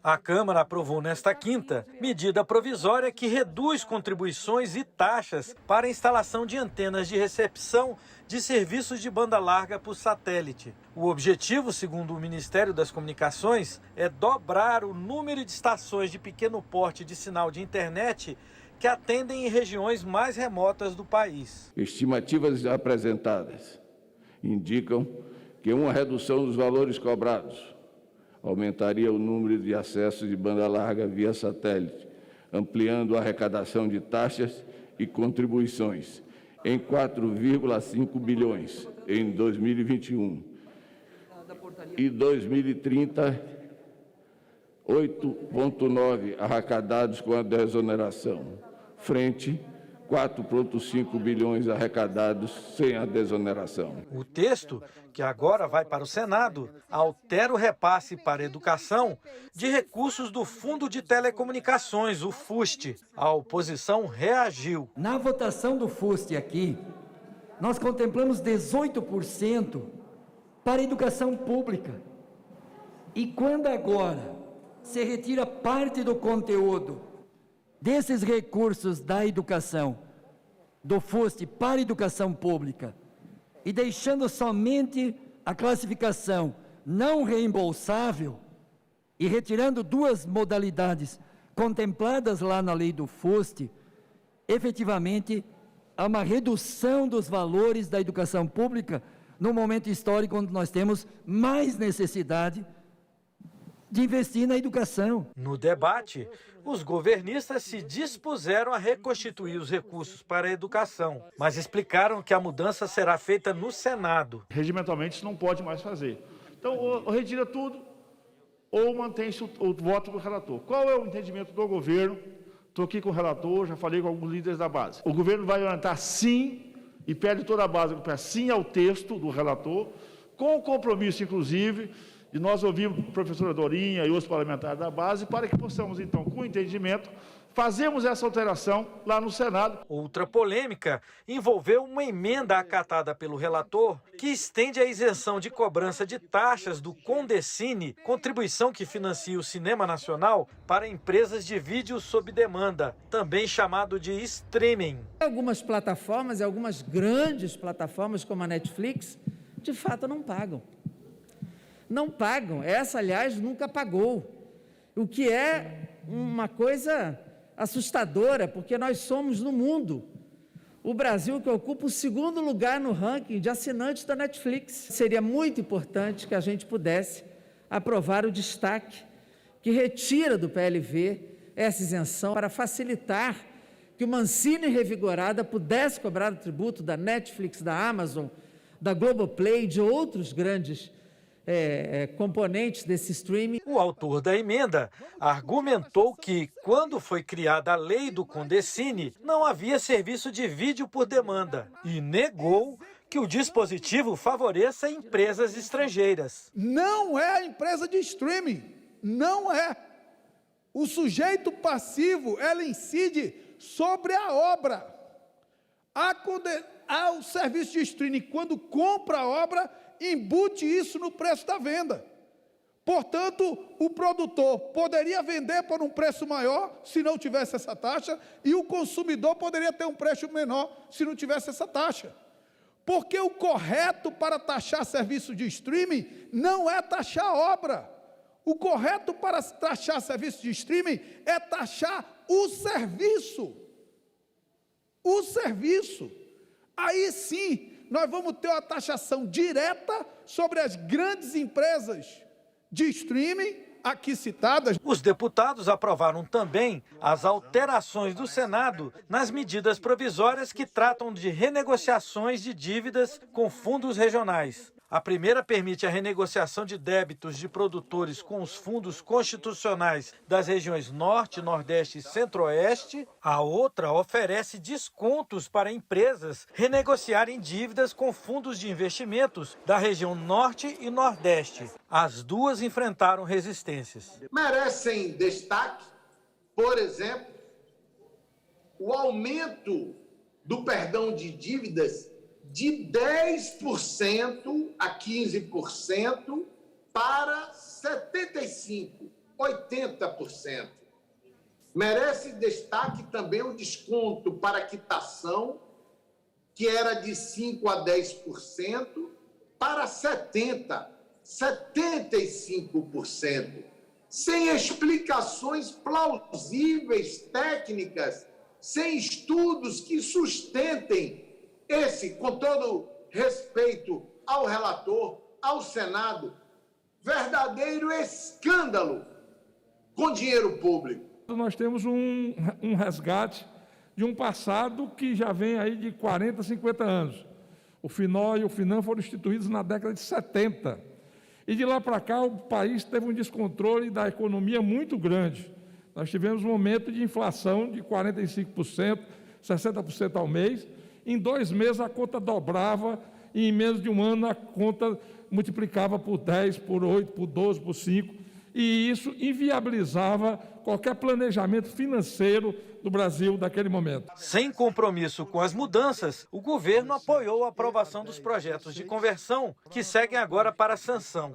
A Câmara aprovou nesta quinta medida provisória que reduz contribuições e taxas para a instalação de antenas de recepção de serviços de banda larga por satélite. O objetivo, segundo o Ministério das Comunicações, é dobrar o número de estações de pequeno porte de sinal de internet que atendem em regiões mais remotas do país. Estimativas apresentadas indicam que uma redução dos valores cobrados aumentaria o número de acessos de banda larga via satélite, ampliando a arrecadação de taxas e contribuições em 4,5 bilhões em 2021 e 2030, 8,9 arrecadados com a desoneração, frente 4,5 bilhões arrecadados sem a desoneração. O texto, que agora vai para o Senado, altera o repasse para a educação de recursos do Fundo de Telecomunicações, o FUST. A oposição reagiu. Na votação do FUST aqui, nós contemplamos 18% para a educação pública. E quando agora se retira parte do conteúdo desses recursos da educação, do FUST para a educação pública, e deixando somente a classificação não reembolsável, e retirando duas modalidades contempladas lá na lei do FUST, efetivamente há uma redução dos valores da educação pública no momento histórico onde nós temos mais necessidade de investir na educação. No debate, os governistas se dispuseram a reconstituir os recursos para a educação, mas explicaram que a mudança será feita no Senado. Regimentalmente isso não pode mais fazer. Então, ou retira tudo, ou mantém-se o voto do relator. Qual é o entendimento do governo? Estou aqui com o relator, já falei com alguns líderes da base. O governo vai orientar sim, e pede toda a base para sim ao texto do relator, com o compromisso, inclusive, e nós ouvimos a professora Dorinha e outros parlamentares da base, para que possamos, então, com entendimento, fazermos essa alteração lá no Senado. Outra polêmica envolveu uma emenda acatada pelo relator que estende a isenção de cobrança de taxas do Condecine, contribuição que financia o cinema nacional, para empresas de vídeo sob demanda, também chamado de streaming. Algumas plataformas e algumas grandes plataformas como a Netflix, de fato não pagam. Não pagam. Essa, aliás, nunca pagou. O que é uma coisa assustadora, porque nós somos no mundo o Brasil que ocupa o segundo lugar no ranking de assinantes da Netflix. Seria muito importante que a gente pudesse aprovar o destaque que retira do PLV essa isenção para facilitar que uma Ancine revigorada pudesse cobrar o tributo da Netflix, da Amazon, da Globoplay, de outros grandes componentes desse streaming. O autor da emenda argumentou que, quando foi criada a lei do Condecine, não havia serviço de vídeo por demanda e negou que o dispositivo favoreça empresas estrangeiras. Não é a empresa de streaming, não é. O sujeito passivo, ela incide sobre a obra. O serviço de streaming, quando compra a obra, embute isso no preço da venda. Portanto, o produtor poderia vender por um preço maior se não tivesse essa taxa, e o consumidor poderia ter um preço menor se não tivesse essa taxa. Porque o correto para taxar serviço de streaming não é taxar a obra. O correto para taxar serviço de streaming é taxar o serviço. O serviço. Aí sim, nós vamos ter uma taxação direta sobre as grandes empresas de streaming aqui citadas. Os deputados aprovaram também as alterações do Senado nas medidas provisórias que tratam de renegociações de dívidas com fundos regionais. A primeira permite a renegociação de débitos de produtores com os fundos constitucionais das regiões Norte, Nordeste e Centro-Oeste. A outra oferece descontos para empresas renegociarem dívidas com fundos de investimentos da região Norte e Nordeste. As duas enfrentaram resistências. Merecem destaque, por exemplo, o aumento do perdão de dívidas de 10% a 15% para 75%. 80%. Merece destaque também o desconto para quitação, que era de 5% a 10%, para 70%, 75%, sem explicações plausíveis, técnicas, sem estudos que sustentem esse, com todo respeito ao relator, ao Senado, verdadeiro escândalo com dinheiro público. Nós temos um resgate de um passado que já vem aí de 40, 50 anos. O FINO e o FINAM foram instituídos na década de 70. E de lá para cá o país teve um descontrole da economia muito grande. Nós tivemos um momento de inflação de 45%, 60% ao mês. Em 2 meses a conta dobrava e em menos de um ano a conta multiplicava por 10, por 8, por 12, por 5. E isso inviabilizava qualquer planejamento financeiro do Brasil naquele momento. Sem compromisso com as mudanças, o governo apoiou a aprovação dos projetos de conversão, que seguem agora para a sanção.